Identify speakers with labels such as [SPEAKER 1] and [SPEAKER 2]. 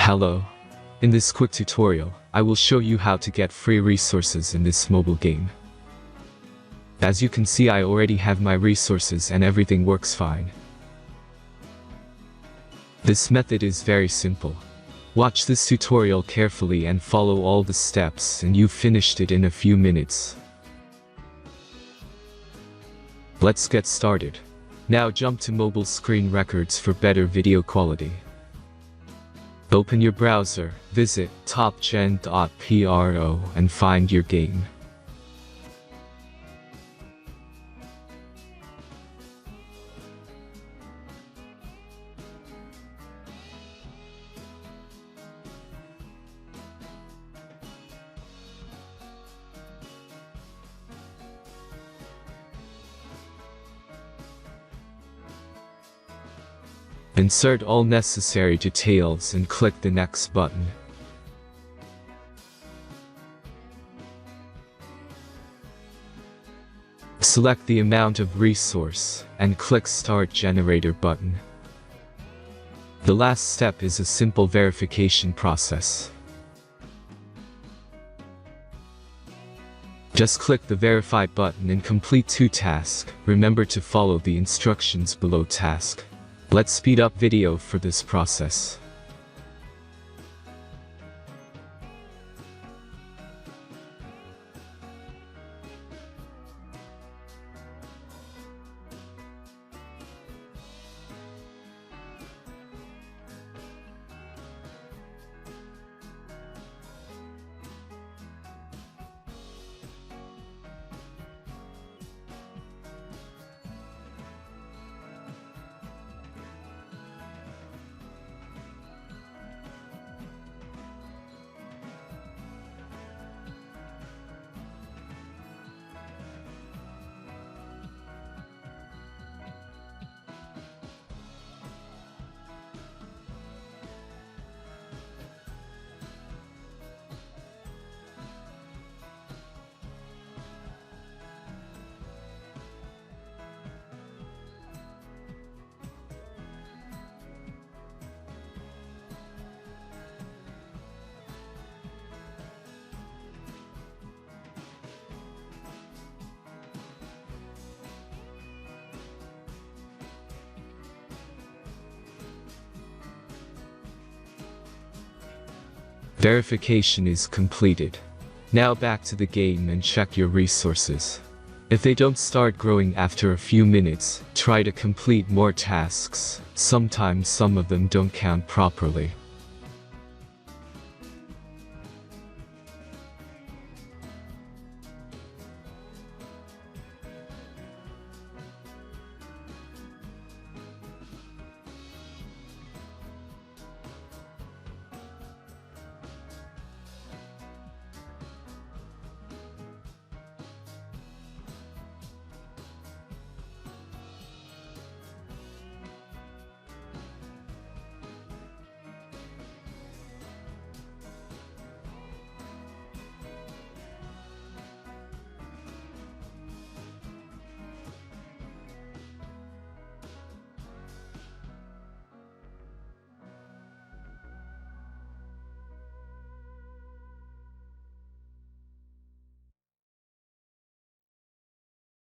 [SPEAKER 1] Hello. In this quick tutorial, I will show you how to get free resources in this mobile game. As you can see, I already have my resources and everything works fine. This method is very simple. Watch this tutorial carefully and follow all the steps and you've finished it in a few minutes. Let's get started. Now jump to mobile screen records for better video quality. Open your browser, visit topgen.pro and find your game. Insert all necessary details and click the next button. Select the amount of resource and click Start Generator button. The last step is a simple verification process. Just click the Verify button and complete 2 tasks. Remember to follow the instructions below task. Let's speed up video for this process. Verification is completed. Now back to the game and check your resources. If they don't start growing after a few minutes, try to complete more tasks. Sometimes some of them don't count properly.